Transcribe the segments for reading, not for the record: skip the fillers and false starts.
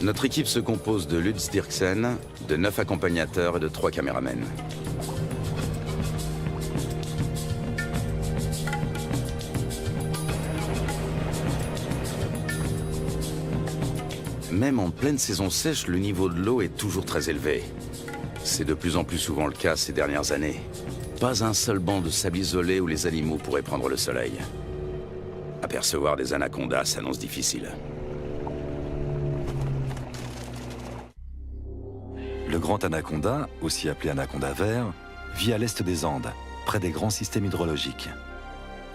Notre équipe se compose de Lutz Dirksen, de 9 accompagnateurs et de 3 caméramens. Même en pleine saison sèche, le niveau de l'eau est toujours très élevé. C'est de plus en plus souvent le cas ces dernières années. Pas un seul banc de sable isolé où les animaux pourraient prendre le soleil. Apercevoir des anacondas s'annonce difficile. Le grand anaconda, aussi appelé anaconda vert, vit à l'est des Andes, près des grands systèmes hydrologiques.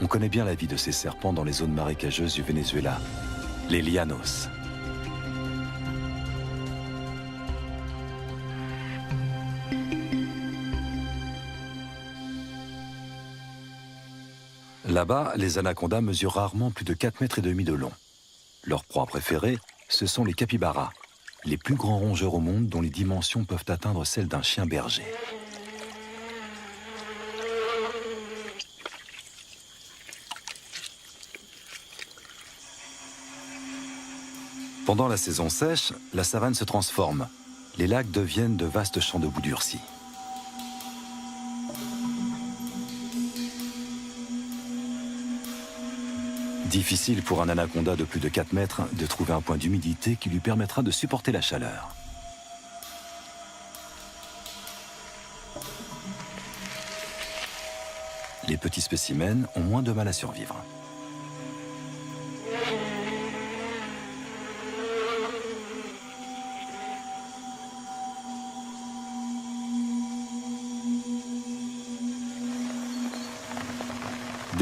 On connaît bien la vie de ces serpents dans les zones marécageuses du Venezuela, les llanos. Là-bas, les anacondas mesurent rarement plus de 4,5 mètres de long. Leur proie préférée, ce sont les capybaras, les plus grands rongeurs au monde dont les dimensions peuvent atteindre celles d'un chien berger. Pendant la saison sèche, la savane se transforme. Les lacs deviennent de vastes champs de boue durcie. Difficile pour un anaconda de plus de 4 mètres de trouver un point d'humidité qui lui permettra de supporter la chaleur. Les petits spécimens ont moins de mal à survivre.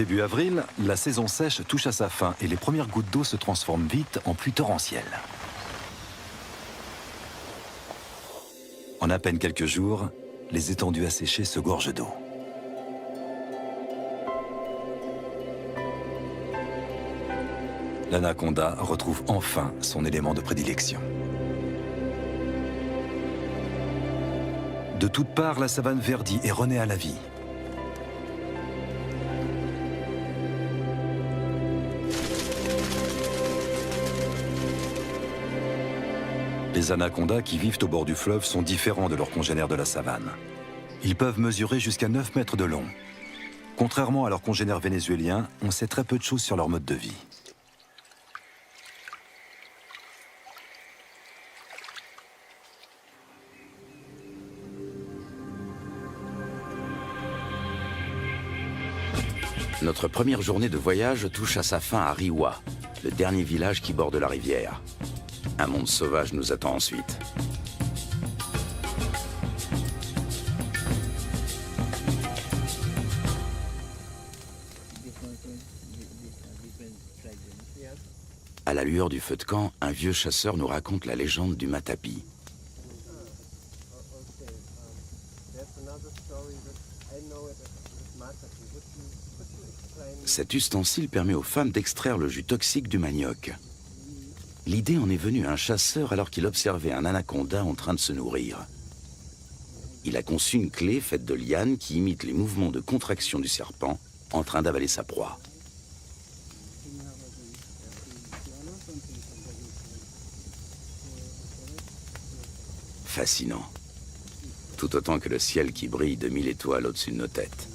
Début avril, la saison sèche touche à sa fin et les premières gouttes d'eau se transforment vite en pluie torrentielle. En à peine quelques jours, les étendues asséchées se gorgent d'eau. L'anaconda retrouve enfin son élément de prédilection. De toutes parts, la savane verdit et renaît à la vie. Les anacondas qui vivent au bord du fleuve sont différents de leurs congénères de la savane. Ils peuvent mesurer jusqu'à 9 mètres de long. Contrairement à leurs congénères vénézuéliens, on sait très peu de choses sur leur mode de vie. Notre première journée de voyage touche à sa fin à Riwa, le dernier village qui borde la rivière. Un monde sauvage nous attend ensuite. À la lueur du feu de camp, un vieux chasseur nous raconte la légende du matapi. Cet ustensile permet aux femmes d'extraire le jus toxique du manioc. L'idée en est venue à un chasseur alors qu'il observait un anaconda en train de se nourrir. Il a conçu une clé faite de lianes qui imite les mouvements de contraction du serpent en train d'avaler sa proie. Fascinant. Tout autant que le ciel qui brille de 1000 étoiles au-dessus de nos têtes.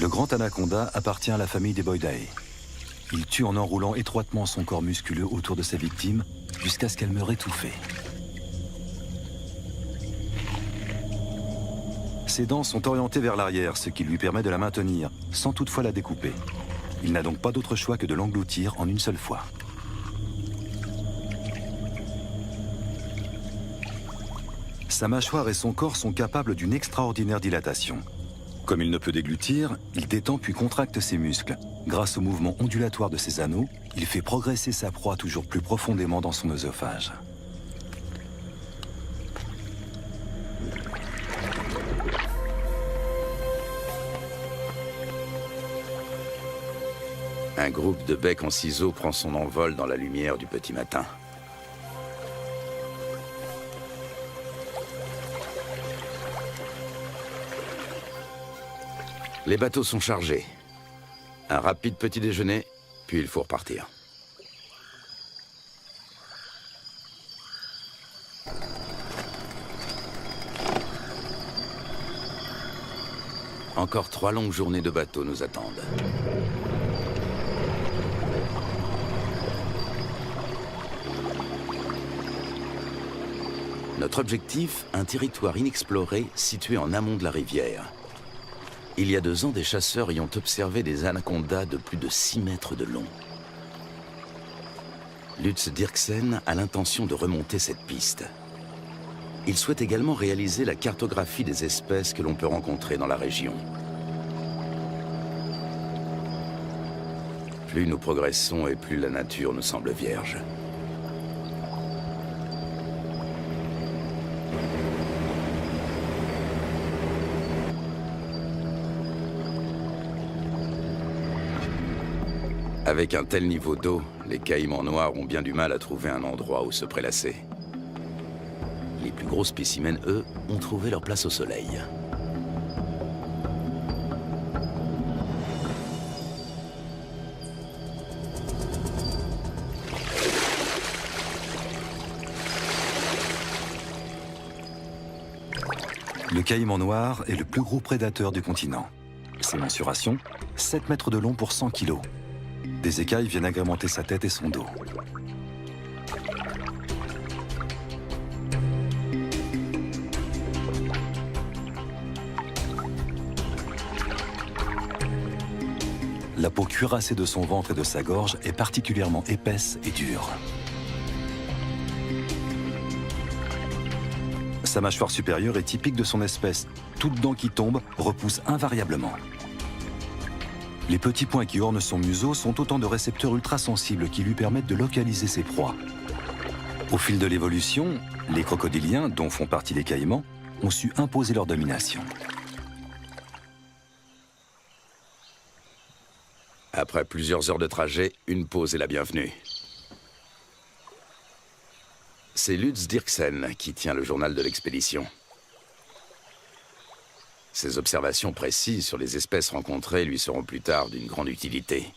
Le grand anaconda appartient à la famille des Boidae. Il tue en enroulant étroitement son corps musculeux autour de sa victime jusqu'à ce qu'elle meure étouffée. Ses dents sont orientées vers l'arrière, ce qui lui permet de la maintenir, sans toutefois la découper. Il n'a donc pas d'autre choix que de l'engloutir en une seule fois. Sa mâchoire et son corps sont capables d'une extraordinaire dilatation. Comme il ne peut déglutir, il détend puis contracte ses muscles. Grâce au mouvement ondulatoire de ses anneaux, il fait progresser sa proie toujours plus profondément dans son œsophage. Un groupe de becs en ciseaux prend son envol dans la lumière du petit matin. Les bateaux sont chargés. Un rapide petit déjeuner, puis il faut repartir. Encore 3 longues journées de bateau nous attendent. Notre objectif, un territoire inexploré situé en amont de la rivière. Il y a 2 ans, des chasseurs y ont observé des anacondas de plus de 6 mètres de long. Lutz Dirksen a l'intention de remonter cette piste. Il souhaite également réaliser la cartographie des espèces que l'on peut rencontrer dans la région. Plus nous progressons et plus la nature nous semble vierge. Avec un tel niveau d'eau, les caïmans noirs ont bien du mal à trouver un endroit où se prélasser. Les plus gros spécimens, eux, ont trouvé leur place au soleil. Le caïman noir est le plus gros prédateur du continent. Ses mensurations, 7 mètres de long pour 100 kilos. Des écailles viennent agrémenter sa tête et son dos. La peau cuirassée de son ventre et de sa gorge est particulièrement épaisse et dure. Sa mâchoire supérieure est typique de son espèce. Toute dent qui tombe repousse invariablement. Les petits points qui ornent son museau sont autant de récepteurs ultrasensibles qui lui permettent de localiser ses proies. Au fil de l'évolution, les crocodiliens, dont font partie les caïmans, ont su imposer leur domination. Après plusieurs heures de trajet, une pause est la bienvenue. C'est Lutz Dirksen qui tient le journal de l'expédition. Ses observations précises sur les espèces rencontrées lui seront plus tard d'une grande utilité.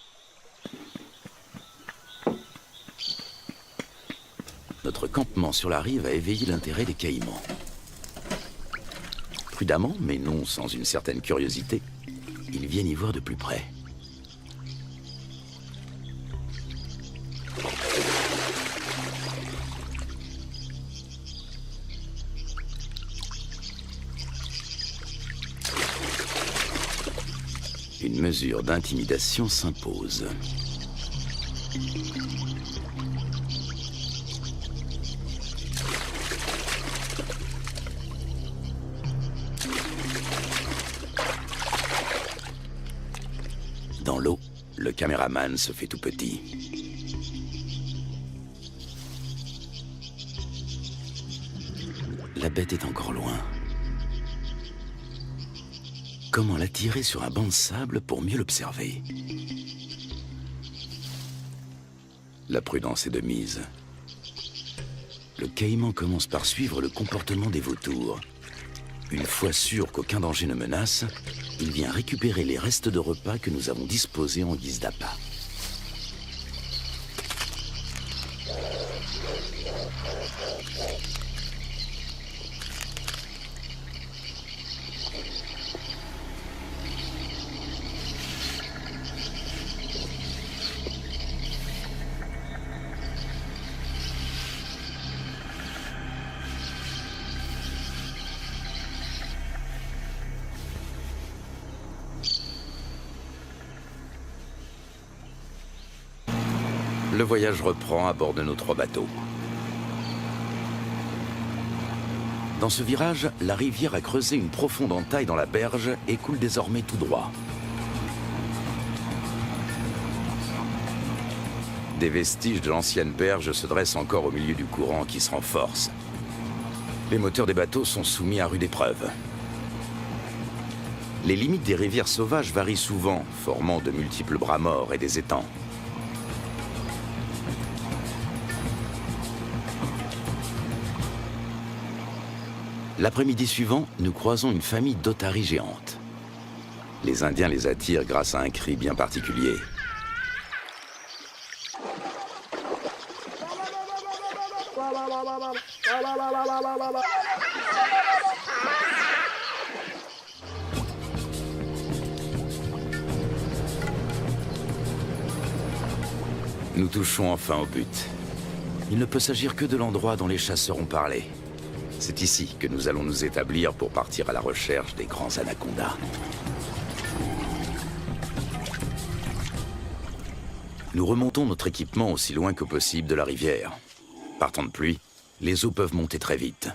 Notre campement sur la rive a éveillé l'intérêt des caïmans. Prudemment, mais non sans une certaine curiosité, ils viennent y voir de plus près. Une mesure d'intimidation s'impose. Dans l'eau, le caméraman se fait tout petit. La bête est encore loin. Comment l'attirer sur un banc de sable pour mieux l'observer? La prudence est de mise. Le caïman commence par suivre le comportement des vautours. Une fois sûr qu'aucun danger ne menace, il vient récupérer les restes de repas que nous avons disposés en guise d'appât. Le voyage reprend à bord de nos 3 bateaux. Dans ce virage, la rivière a creusé une profonde entaille dans la berge et coule désormais tout droit. Des vestiges de l'ancienne berge se dressent encore au milieu du courant qui se renforce. Les moteurs des bateaux sont soumis à rude épreuve. Les limites des rivières sauvages varient souvent, formant de multiples bras morts et des étangs. L'après-midi suivant, nous croisons une famille d'otaries géantes. Les Indiens les attirent grâce à un cri bien particulier. Nous touchons enfin au but. Il ne peut s'agir que de l'endroit dont les chasseurs ont parlé. C'est ici que nous allons nous établir pour partir à la recherche des grands anacondas. Nous remontons notre équipement aussi loin que possible de la rivière. Par temps de pluie, les eaux peuvent monter très vite.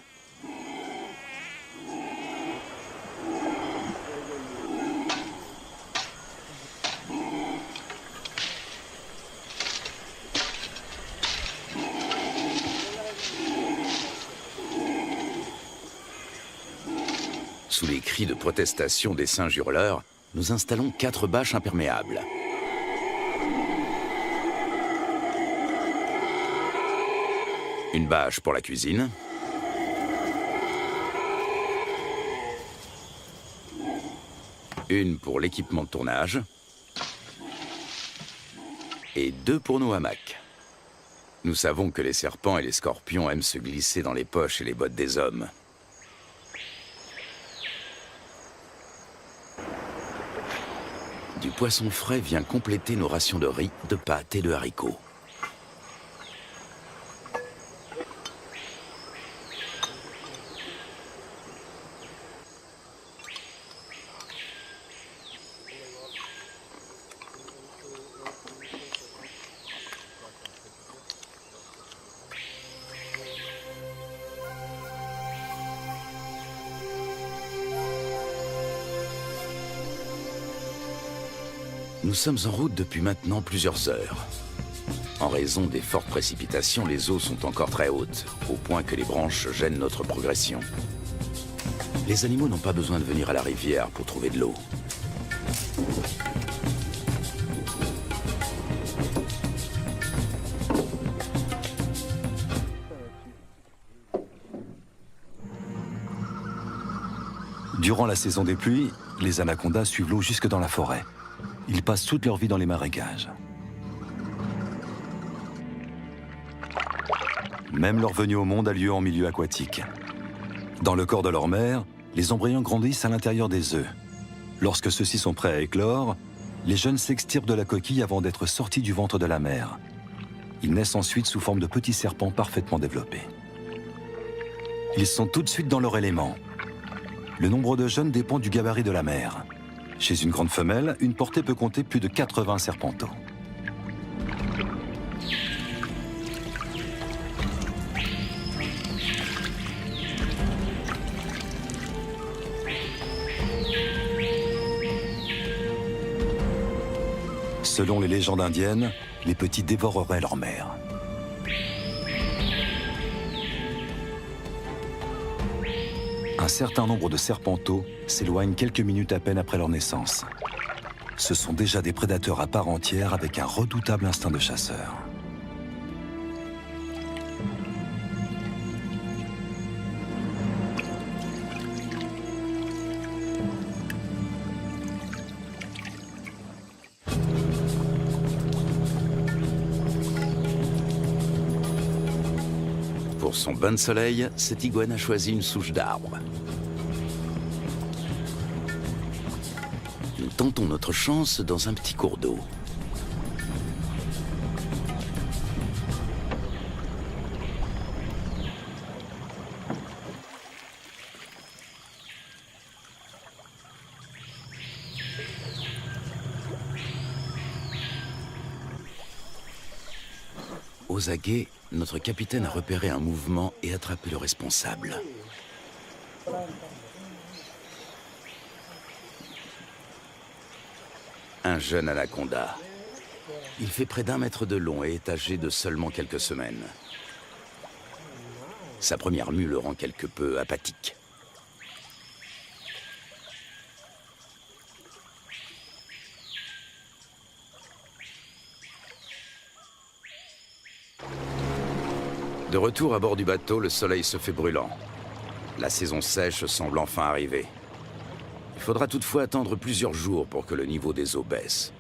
Sous les cris de protestation des singes hurleurs, nous installons 4 bâches imperméables. Une bâche pour la cuisine. Une pour l'équipement de tournage. Et 2 pour nos hamacs. Nous savons que les serpents et les scorpions aiment se glisser dans les poches et les bottes des hommes. Du poisson frais vient compléter nos rations de riz, de pâtes et de haricots. Nous sommes en route depuis maintenant plusieurs heures. En raison des fortes précipitations, les eaux sont encore très hautes, au point que les branches gênent notre progression. Les animaux n'ont pas besoin de venir à la rivière pour trouver de l'eau. Durant la saison des pluies, les anacondas suivent l'eau jusque dans la forêt. Ils passent toute leur vie dans les marécages. Même leur venue au monde a lieu en milieu aquatique. Dans le corps de leur mère, les embryons grandissent à l'intérieur des œufs. Lorsque ceux-ci sont prêts à éclore, les jeunes s'extirpent de la coquille avant d'être sortis du ventre de la mère. Ils naissent ensuite sous forme de petits serpents parfaitement développés. Ils sont tout de suite dans leur élément. Le nombre de jeunes dépend du gabarit de la mère. Chez une grande femelle, une portée peut compter plus de 80 serpenteaux. Selon les légendes indiennes, les petits dévoreraient leur mère. Un certain nombre de serpenteaux s'éloignent quelques minutes à peine après leur naissance. Ce sont déjà des prédateurs à part entière avec un redoutable instinct de chasseur. Pour son bain de soleil, cette iguane a choisi une souche d'arbre. Nous tentons notre chance dans un petit cours d'eau. Aux aguets, notre capitaine a repéré un mouvement et attrapé le responsable. Un jeune anaconda. Il fait près d'1 mètre de long et est âgé de seulement quelques semaines. Sa première mue le rend quelque peu apathique. De retour à bord du bateau, le soleil se fait brûlant. La saison sèche semble enfin arriver. Il faudra toutefois attendre plusieurs jours pour que le niveau des eaux baisse.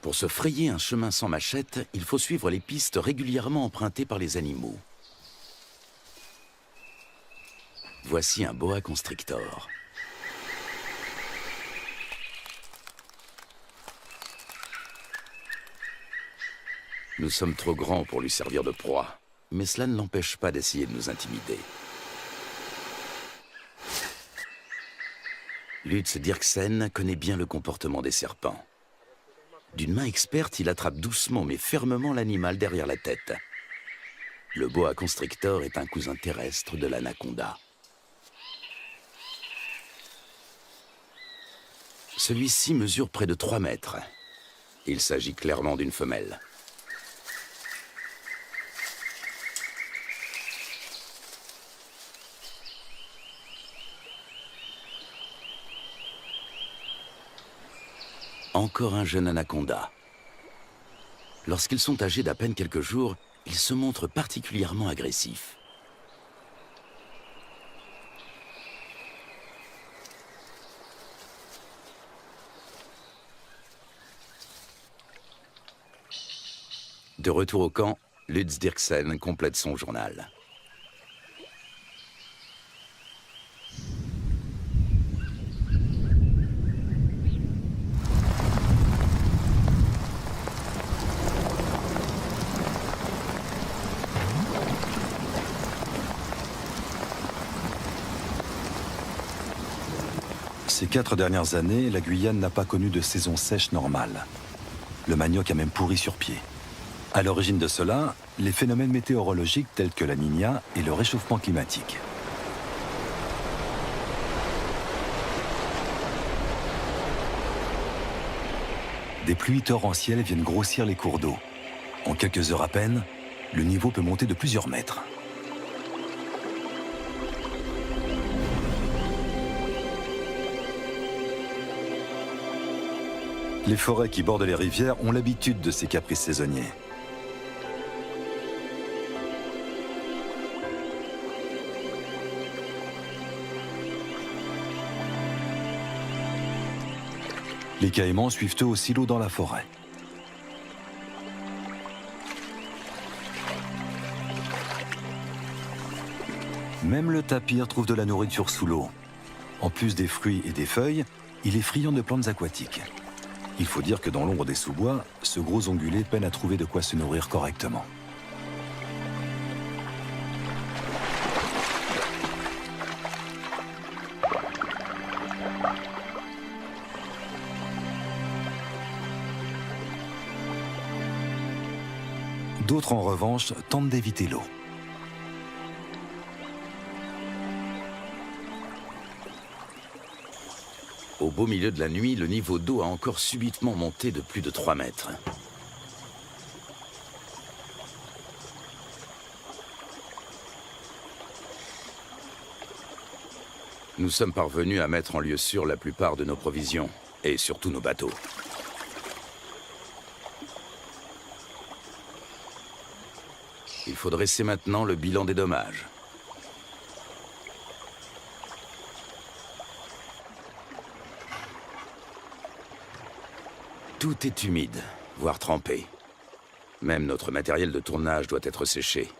Pour se frayer un chemin sans machette, il faut suivre les pistes régulièrement empruntées par les animaux. Voici un boa constrictor. Nous sommes trop grands pour lui servir de proie, mais cela ne l'empêche pas d'essayer de nous intimider. Lutz Dirksen connaît bien le comportement des serpents. D'une main experte, il attrape doucement mais fermement l'animal derrière la tête. Le boa constrictor est un cousin terrestre de l'anaconda. Celui-ci mesure près de 3 mètres. Il s'agit clairement d'une femelle. Encore un jeune anaconda. Lorsqu'ils sont âgés d'à peine quelques jours, ils se montrent particulièrement agressifs. De retour au camp, Lutz Dirksen complète son journal. Ces 4 dernières années, la Guyane n'a pas connu de saison sèche normale. Le manioc a même pourri sur pied. À l'origine de cela, les phénomènes météorologiques tels que la Niña et le réchauffement climatique. Des pluies torrentielles viennent grossir les cours d'eau. En quelques heures à peine, le niveau peut monter de plusieurs mètres. Les forêts qui bordent les rivières ont l'habitude de ces caprices saisonniers. Les caïmans suivent eux aussi l'eau dans la forêt. Même le tapir trouve de la nourriture sous l'eau. En plus des fruits et des feuilles, il est friand de plantes aquatiques. Il faut dire que dans l'ombre des sous-bois, ce gros ongulé peine à trouver de quoi se nourrir correctement. D'autres, en revanche, tentent d'éviter l'eau. Au beau milieu de la nuit, le niveau d'eau a encore subitement monté de plus de 3 mètres. Nous sommes parvenus à mettre en lieu sûr la plupart de nos provisions, et surtout nos bateaux. Il faut dresser maintenant le bilan des dommages. Tout est humide, voire trempé. Même notre matériel de tournage doit être séché.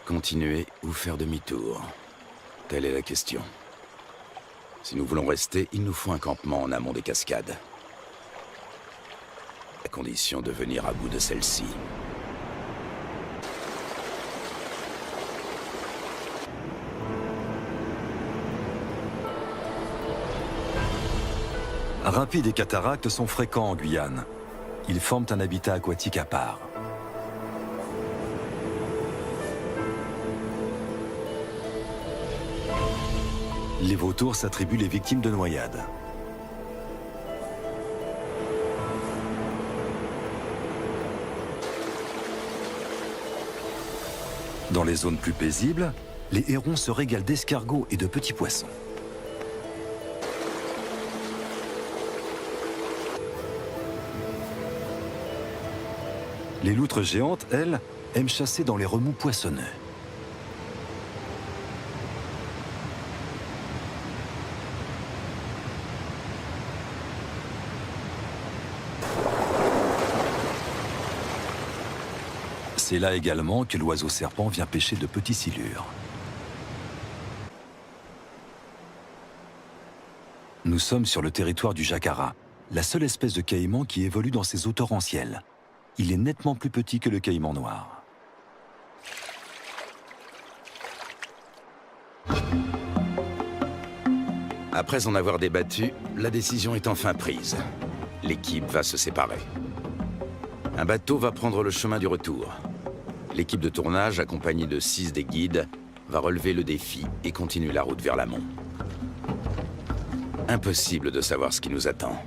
Continuer ou faire demi-tour? Telle est la question. Si nous voulons rester, il nous faut un campement en amont des cascades. À condition de venir à bout de celle-ci. Rapides et cataractes sont fréquents en Guyane. Ils forment un habitat aquatique à part. Les vautours s'attribuent les victimes de noyades. Dans les zones plus paisibles, les hérons se régalent d'escargots et de petits poissons. Les loutres géantes, elles, aiment chasser dans les remous poissonneux. C'est là également que l'oiseau serpent vient pêcher de petits silures. Nous sommes sur le territoire du jacara, la seule espèce de caïman qui évolue dans ces eaux torrentielles. Il est nettement plus petit que le caïman noir. Après en avoir débattu, la décision est enfin prise. L'équipe va se séparer. Un bateau va prendre le chemin du retour. L'équipe de tournage, accompagnée de 6 des guides, va relever le défi et continuer la route vers l'amont. Impossible de savoir ce qui nous attend.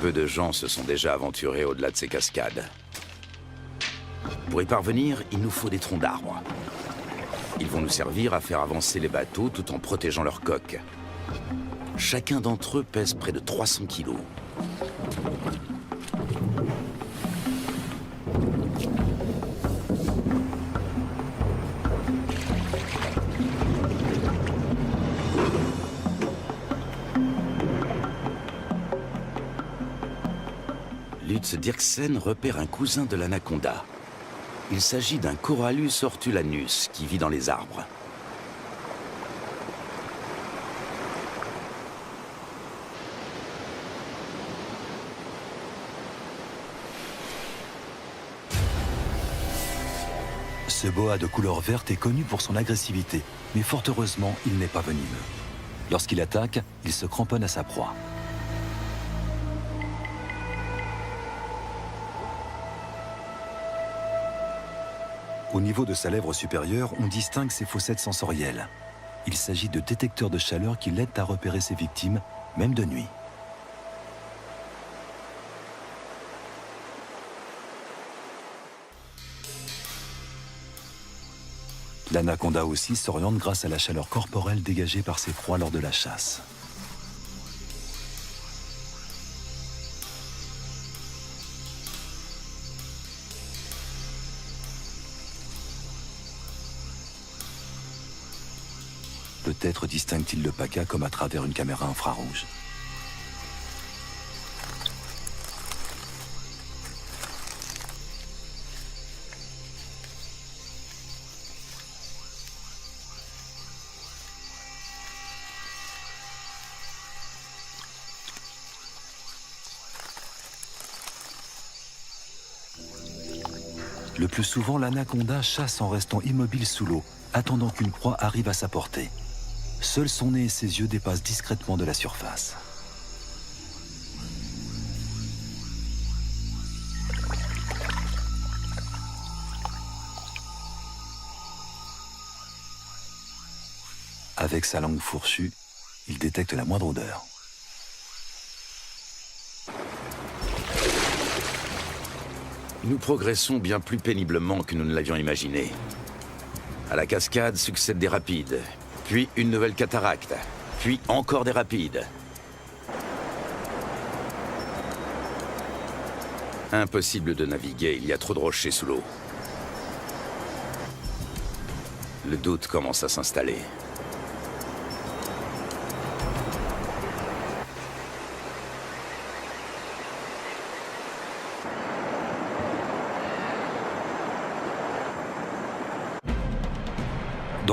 Peu de gens se sont déjà aventurés au-delà de ces cascades. Pour y parvenir, il nous faut des troncs d'arbres. Ils vont nous servir à faire avancer les bateaux tout en protégeant leur coque. Chacun d'entre eux pèse près de 300 kilos. Lutz Dirksen repère un cousin de l'anaconda. Il s'agit d'un Corallus hortulanus qui vit dans les arbres. Ce boa de couleur verte est connu pour son agressivité, mais fort heureusement, il n'est pas venimeux. Lorsqu'il attaque, il se cramponne à sa proie. Au niveau de sa lèvre supérieure, on distingue ses fossettes sensorielles. Il s'agit de détecteurs de chaleur qui l'aident à repérer ses victimes, même de nuit. L'anaconda aussi s'oriente grâce à la chaleur corporelle dégagée par ses proies lors de la chasse. Peut-être distingue-t-il le paca comme à travers une caméra infrarouge. Le plus souvent, l'anaconda chasse en restant immobile sous l'eau, attendant qu'une proie arrive à sa portée. Seul son nez et ses yeux dépassent discrètement de la surface. Avec sa langue fourchue, il détecte la moindre odeur. Nous progressons bien plus péniblement que nous ne l'avions imaginé. À la cascade succèdent des rapides, puis une nouvelle cataracte, puis encore des rapides. Impossible de naviguer, il y a trop de rochers sous l'eau. Le doute commence à s'installer.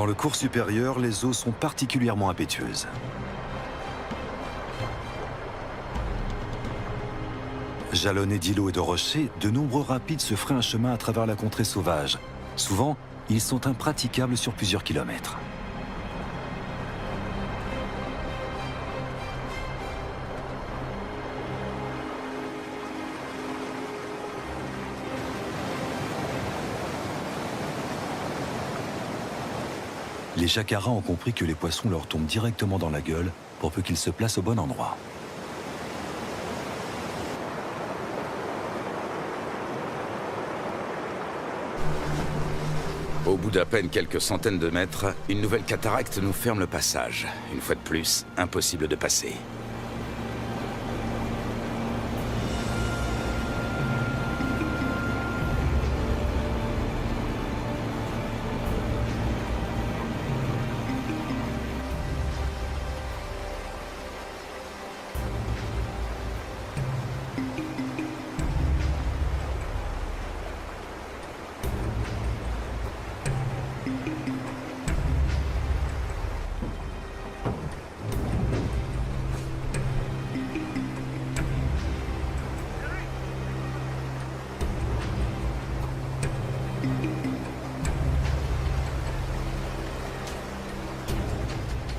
Dans le cours supérieur, les eaux sont particulièrement impétueuses. Jalonnés d'îlots et de rochers, de nombreux rapides se frayent un chemin à travers la contrée sauvage. Souvent, ils sont impraticables sur plusieurs kilomètres. Les jacaras ont compris que les poissons leur tombent directement dans la gueule pour peu qu'ils se placent au bon endroit. Au bout d'à peine quelques centaines de mètres, une nouvelle cataracte nous ferme le passage. Une fois de plus, impossible de passer.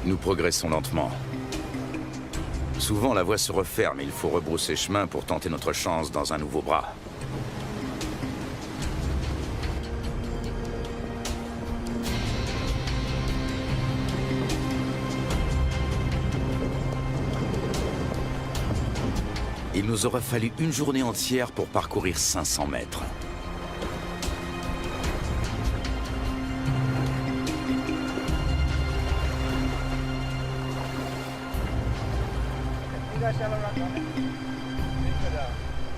Nous progressons lentement. Souvent, la voie se referme et il faut rebrousser chemin pour tenter notre chance dans un nouveau bras. Il nous aura fallu une journée entière pour parcourir 500 mètres.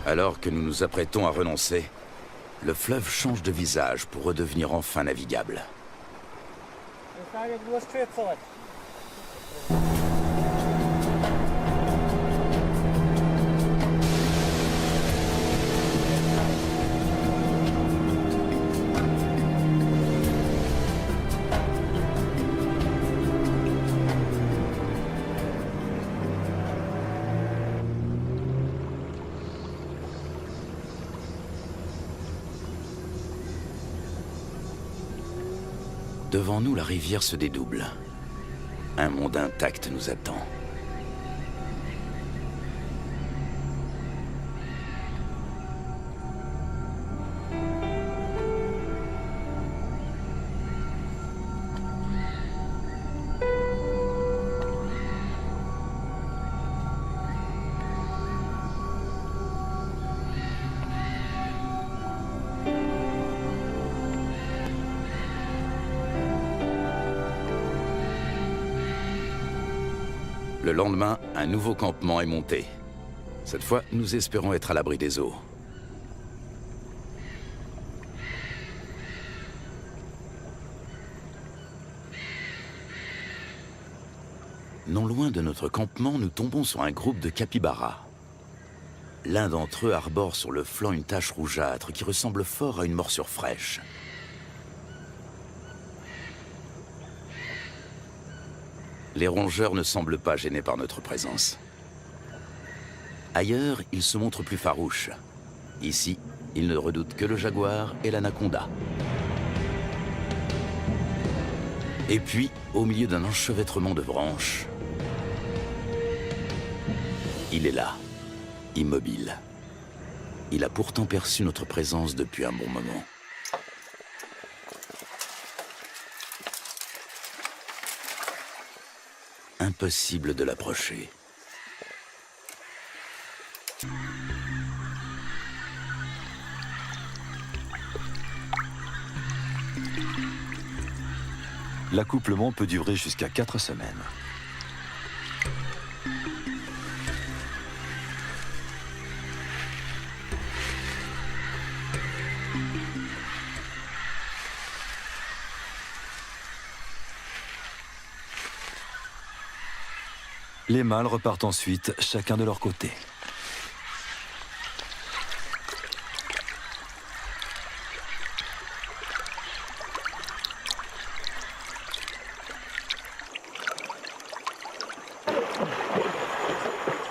Alors que nous nous apprêtons à renoncer, le fleuve change de visage pour redevenir enfin navigable. Devant nous, la rivière se dédouble. Un monde intact nous attend. Le lendemain, un nouveau campement est monté. Cette fois, nous espérons être à l'abri des eaux. Non loin de notre campement, nous tombons sur un groupe de capybaras. L'un d'entre eux arbore sur le flanc une tache rougeâtre qui ressemble fort à une morsure fraîche. Les rongeurs ne semblent pas gênés par notre présence. Ailleurs, ils se montrent plus farouches. Ici, ils ne redoutent que le jaguar et l'anaconda. Et puis, au milieu d'un enchevêtrement de branches, il est là, immobile. Il a pourtant perçu notre présence depuis un bon moment. Impossible de l'approcher. L'accouplement peut durer jusqu'à 4 semaines. Les mâles repartent ensuite, chacun de leur côté.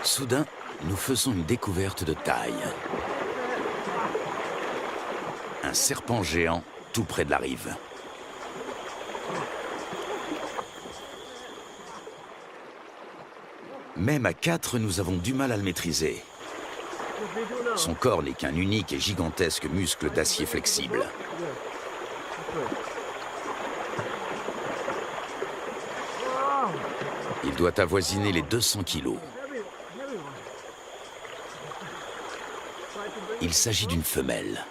Soudain, nous faisons une découverte de taille. Un serpent géant tout près de la rive. Même à 4, nous avons du mal à le maîtriser. Son corps n'est qu'un unique et gigantesque muscle d'acier flexible. Il doit avoisiner les 200 kilos. Il s'agit d'une femelle.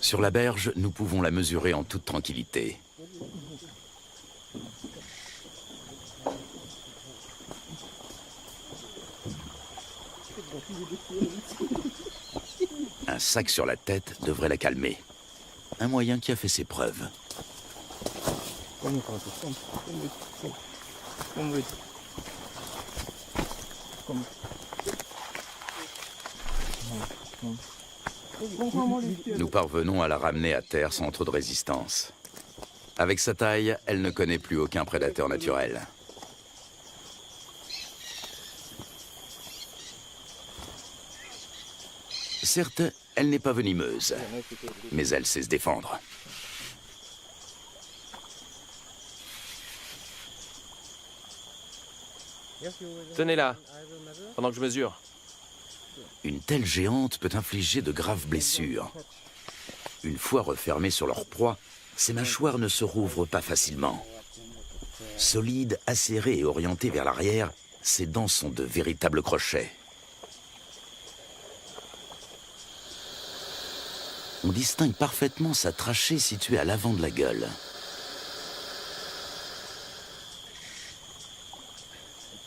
Sur la berge, nous pouvons la mesurer en toute tranquillité. Un sac sur la tête devrait la calmer. Un moyen qui a fait ses preuves. Nous parvenons à la ramener à terre sans trop de résistance. Avec sa taille, elle ne connaît plus aucun prédateur naturel. Certes, elle n'est pas venimeuse, mais elle sait se défendre. Tenez-la, pendant que je mesure. Une telle géante peut infliger de graves blessures. Une fois refermées sur leur proie, ces mâchoires ne se rouvrent pas facilement. Solides, acérées et orientées vers l'arrière, ses dents sont de véritables crochets. On distingue parfaitement sa trachée située à l'avant de la gueule.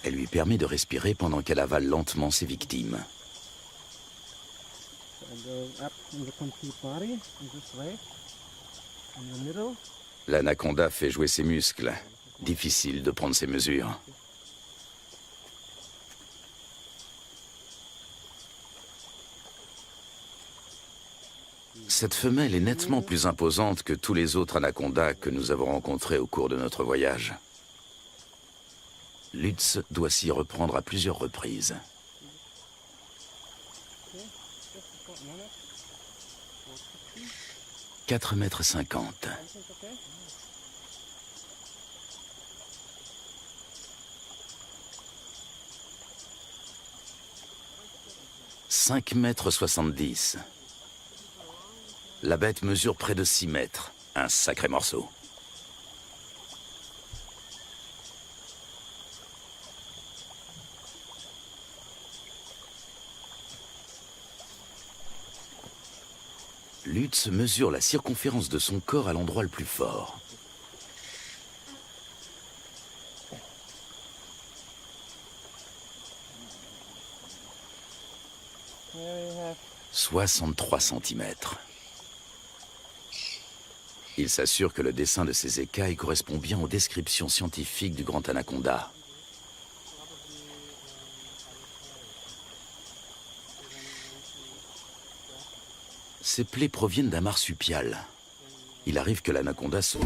Elle lui permet de respirer pendant qu'elle avale lentement ses victimes. L'anaconda fait jouer ses muscles. Difficile de prendre ses mesures. Cette femelle est nettement plus imposante que tous les autres anacondas que nous avons rencontrés au cours de notre voyage. Lutz doit s'y reprendre à plusieurs reprises. 4,50 m. « 5,70 m. La bête mesure près de 6 mètres. Un sacré morceau. Lutz mesure la circonférence de son corps à l'endroit le plus fort. « 63 cm. Il s'assure que le dessin de ses écailles correspond bien aux descriptions scientifiques du grand anaconda. Ces plaies proviennent d'un marsupial. Il arrive que l'anaconda se...